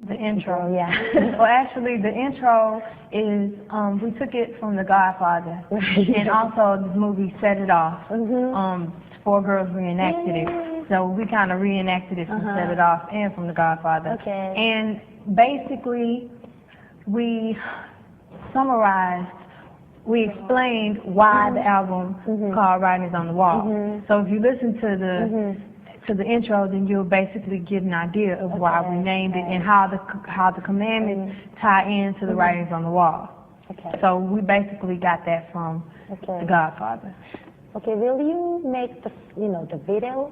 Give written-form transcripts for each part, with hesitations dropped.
The intro. Yeah. Well, actually, the intro is, we took it from The Godfather. And also the movie Set It Off. Four girls reenacted it. So we kind of reenacted it from Set It Off and from The Godfather. Okay. And basically, we summarized, we explained why the album called Writings on the Wall. So if you listen to the intro, then you'll basically get an idea of why we named it and how the commandments tie into the writings on the wall. Okay. So we basically got that from The Godfather. Okay, will you make the the video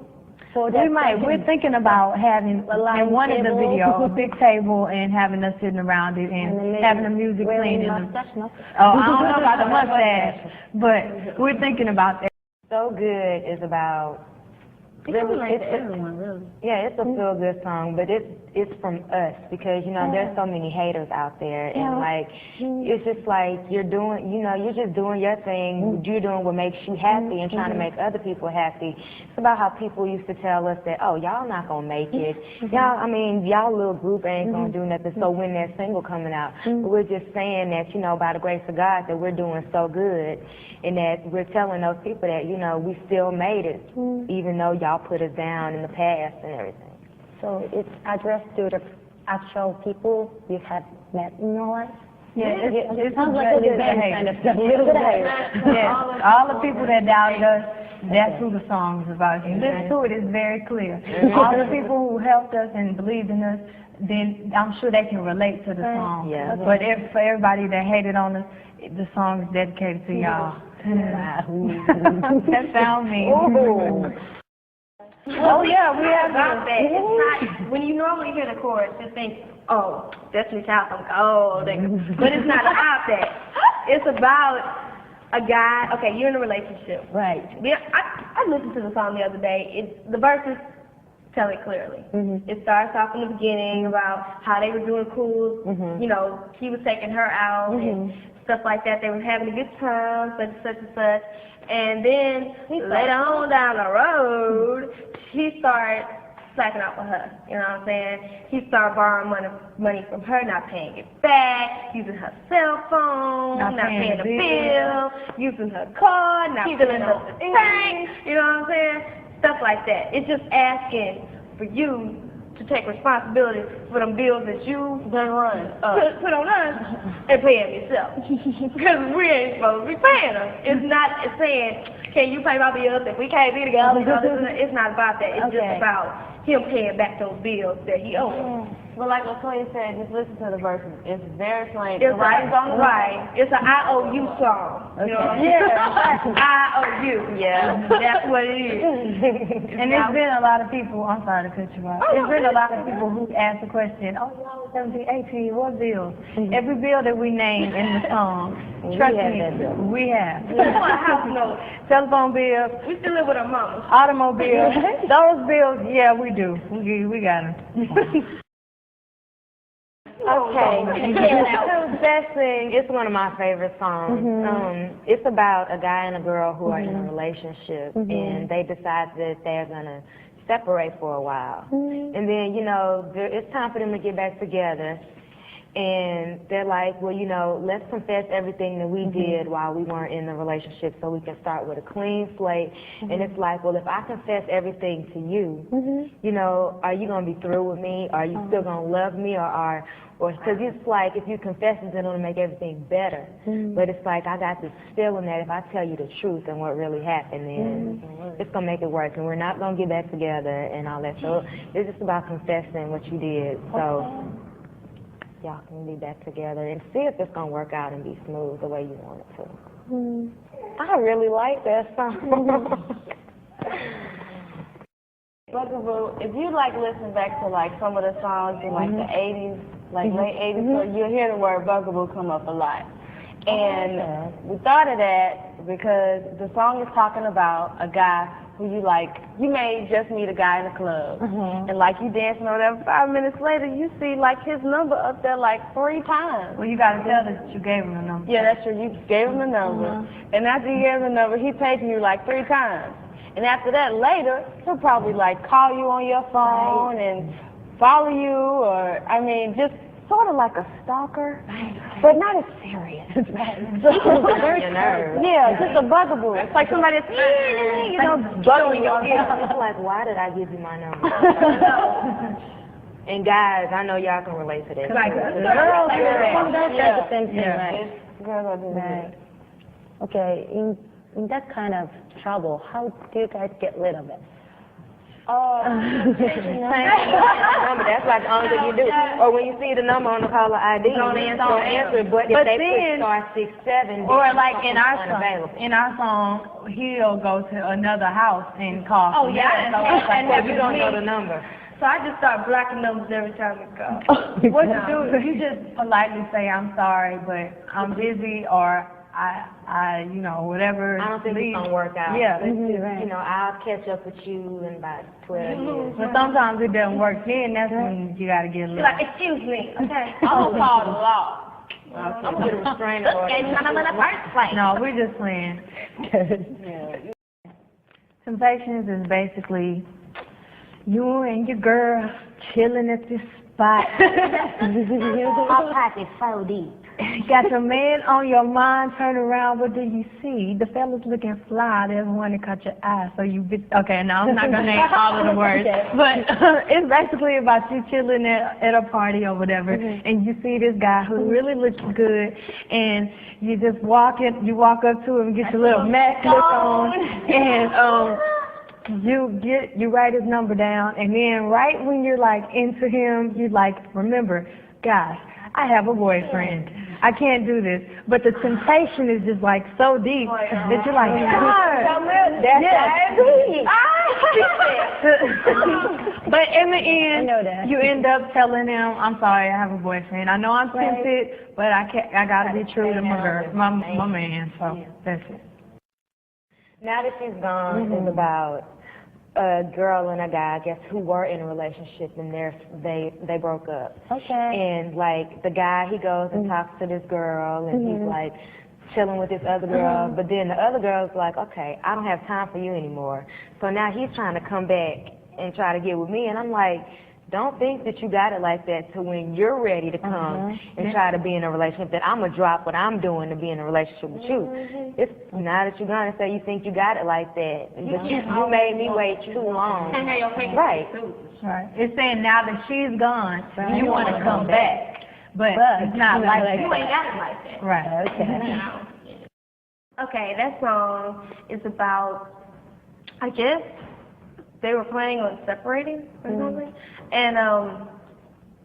for that? We might. We're thinking about having in one of the videos a big table and having us sitting around it and having the music playing in the. No? Oh, I don't know about the mustache, but we're thinking about that. So Good is about really, yeah, it's a feel good song, but it's from us because there's so many haters out there, and like it's just like you're doing, you're just doing your thing, you're doing what makes you happy and trying to make other people happy. It's about how people used to tell us that, oh, y'all not gonna make it, y'all little group ain't gonna do nothing. So when that single coming out, we're just saying that by the grace of God that we're doing so good, and that we're telling those people that we still made it, even though y'all put us down in the past and everything. So it's addressed to the actual people you have met in your life? Yeah, it sounds like a good kind of stuff. Yes, all the people that doubted us, that's who the song is about. If you listen to it, it's very clear. All the people who helped us and believed in us, then I'm sure they can relate to the song. Yeah. But for everybody that hated on us, the song is dedicated to y'all. That sound mean. Oh yeah, we have about that. It's not when you normally hear the chorus, you think, oh, Destiny's Child, but it's not about that. It's about a guy. Okay, you're in a relationship. Right. Yeah, I listened to the song the other day. The verses tell it clearly. It starts off in the beginning about how they were doing cool. He was taking her out and stuff like that. They were having a good time, such and such. And then later on down the road, he started slacking out with her. You know what I'm saying? He started borrowing money from her, not paying it back, using her cell phone, not paying the bill, using her card, not filling up the tank. You know what I'm saying? Stuff like that. It's just asking for you to take responsibility for them bills that you done put on us and pay them yourself. Because we ain't supposed to be paying them. It's saying, can you pay my bills if we can't be together? It's not about that. It's just about him paying back those bills that he owes. Well, like Latoya said, just listen to the verses. It's very plain. It's writings on the wall. It's an IOU song. You know what I'm saying? IOU. Yeah, that's what it is. And there's been a lot of people, I'm sorry to cut you off. There's been a lot of people who ask the question, oh, y'all 17, 18, what bills? Every bill that we name in the song, trust me, we have. House note, Telephone bills, we still live with our mamas. automobile, those bills, yeah, we do. We got them. Okay. So Best Thing, it's one of my favorite songs. It's about a guy and a girl who are in a relationship, and they decide that they're going to separate for a while. And then, it's time for them to get back together. And they're like, well, let's confess everything that we did while we weren't in the relationship so we can start with a clean slate. And it's like, well, if I confess everything to you, are you going to be through with me? Are you still going to love me? Or because it's like, if you confess it, then it'll make everything better. But it's like, I got this feeling that if I tell you the truth and what really happened, then it's going to make it worse. And we're not going to get back together and all that. So it's just about confessing what you did. So y'all can be back together and see if it's going to work out and be smooth the way you want it to. I really like that song. Bugaboo, if you listen back to some of the songs in the 80s, late 80s, so you'll hear the word Bugaboo come up a lot. And we thought of that because the song is talking about a guy who you may just meet a guy in a club, and you dancing over there, 5 minutes later, you see his number up there 3 times. Well, you got to tell us that you gave him the number. Yeah, that's true. You gave him the number, and after you gave him the number, he taking you 3 times. And after that, later, he'll probably call you on your phone and follow you, or I mean, just sort of like a stalker, but not as serious. Your nerves. Yeah, just a bugaboo. It's like somebody that's, you know, bugging you. It's like, why did I give you my number? And guys, I know y'all can relate to that. Like, Girls, Yeah. the same thing, Yeah. right? Girls are doing that. Okay, in that kind of trouble, how do you guys get rid of it? Number, that's like the only thing you do. Or when you see the number on the caller ID, don't answer it. But if But they then- put *67, Or like in our unavailable. song, he'll go to another house and call. Oh, from yeah, there. So it's like, But you don't know the number. So I just start blocking numbers every time we go. what you do is you just politely say, I'm sorry, but I'm busy, or I whatever. I don't think it's gonna work out. Yeah. Let's just, right. you know, I'll catch up with you in about 12 years. But sometimes it doesn't work. Then that's when you gotta get a She's little. like, excuse me, okay? I'm gonna call the law. I'm gonna get a restraining order. And I'm in the first place. No, we're just playing. Temptations is basically you and your girl chilling at this spot. My pocket's so deep. Got your man on your mind, turn around, what do you see? The fella's looking fly, there's one that caught your eye, so you get, okay, now I'm not gonna name all of the words, but it's basically about you chilling at a party or whatever, and you see this guy who really looks good, and you just walk up to him, get your little mask look on, and you write his number down, and then right when you're like into him, you like, remember, gosh, I have a boyfriend. I can't do this. But the temptation is just like so deep that you're like, God, but in the end, know that. you end up telling him, I'm sorry, I have a boyfriend. I know I'm tempted, but I gotta be true to my girl, my man, so that's it. Now that she's gone, it's about a girl and a guy, I guess, who were in a relationship and they broke up. Okay. And like the guy, he goes and talks to this girl, and he's like chilling with this other girl. But then the other girl's like, okay, I don't have time for you anymore. So now he's trying to come back and try to get with me, and I'm like, don't think that you got it like that to when you're ready to come and try to be in a relationship, that I'm going to drop what I'm doing to be in a relationship with you. It's now that you're going to say you think you got it like that. But you made me wait too long. Right. Right. It's saying now that she's gone, you want to come back. But it's not like that. You ain't got it like that. Right. Okay, that song is about, I guess, they were planning on separating or something. And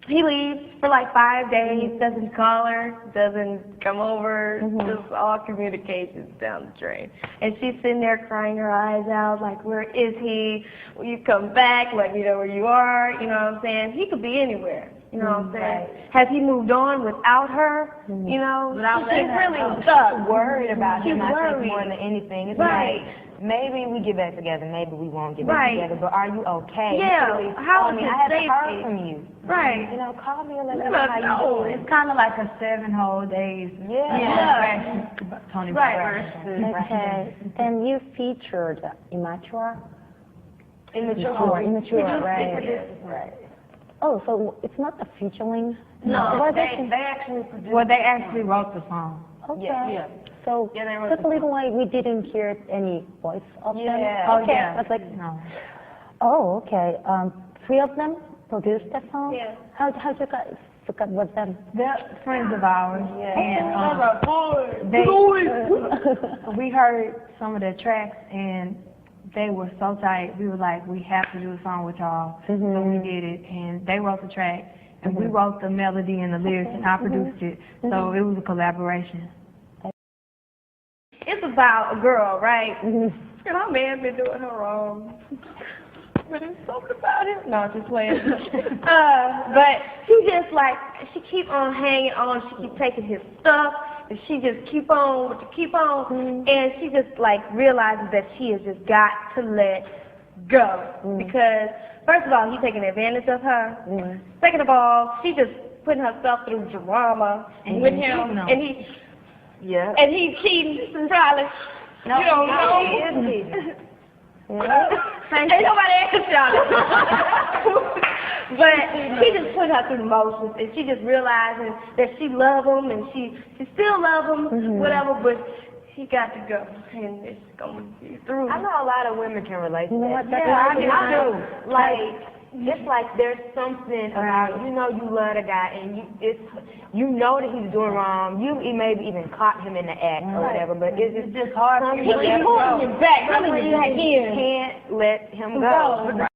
he leaves for like 5 days, doesn't call her, doesn't come over, just all communications down the drain. And she's sitting there crying her eyes out, like, where is he? Will you come back? Let me know where you are. You know what I'm saying? He could be anywhere. You know what I'm saying? Has he moved on without her? You know, she's really stuck. Worried about him, She's I think, worried. more than anything. It's Right. like, maybe we get back together, maybe we won't get back Right. together, but are you okay? Yeah, Please how call is me. his I haven't safety? heard from you. Right. You know, call me and let me know Let how us you know. doing. It's kind of like a 7 whole days. Yeah. Tony Right. Braxton. Okay. Then you featured Immature. Immature. Immature, right. Right. Oh, so it's not the featuring? No, Was they it? actually produced. Well, they actually wrote the song. Okay. Yeah. So Yeah, they wrote that's the the reason why we didn't hear any voice of them. Yeah. Oh, Okay. yeah. That's like, No. oh, okay. 3 of them produced that song. Yeah. How'd you guys hook up with them? They're friends of ours. And we heard some of their tracks, and they were so tight. We were like, we have to do a song with y'all. So we did it, and they wrote the track, and we wrote the melody and the lyrics, and I produced it. So it was a collaboration. It's about a girl, right? And our man been doing her wrong. But there's something about him. No, I'm just playing. But she just like, she keep on hanging on. She keep taking his stuff. And she just keep on. And she just like realizes that she has just got to let go. Because first of all, he's taking advantage of her. Second of all, she just putting herself through drama with him. No. And he... Yeah. And he's cheating, probably. No, you don't know. he is cheating. Ain't nobody asked y'all that. But she just put her through the motions, and she just realizing that she love him, and she still love him, whatever. But he got to go, and it's gonna be through. I know a lot of women can relate to You know that. what, that's Yeah, what I do. Like, it's like there's something about, you know, you love the guy, and you know that he's doing wrong. You maybe even caught him in the act or whatever, but it's just hard for you to let him go. You can't let him go.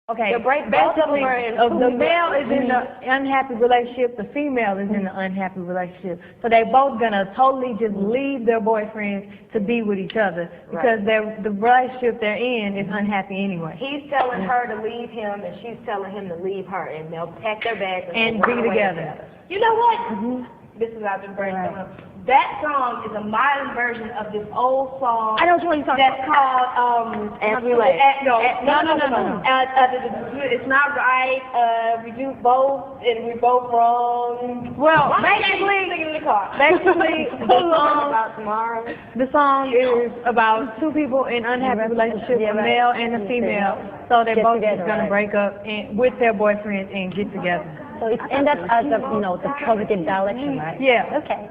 Okay, The break both of them are in the male is in the unhappy relationship, the female is in the unhappy relationship. So they both gonna totally just leave their boyfriends to be with each other because the relationship they're in is unhappy anyway. He's telling her to leave him, and she's telling him to leave her, and they'll pack their bags And run be away together. You know what? This is I've been breaking up. That song is a modern version of this old song. I know what you're talking That's called Anti-Relate. No. It's not right. We do both, and we both wrong. Well, Basically, singing in the car. basically, about tomorrow. the song is about two people in unhappy relationships, a male and a female. So they Get both together, just gonna right. break up and with their boyfriends and get together. So it's ended as a, the positive direction, right? Yeah. Okay.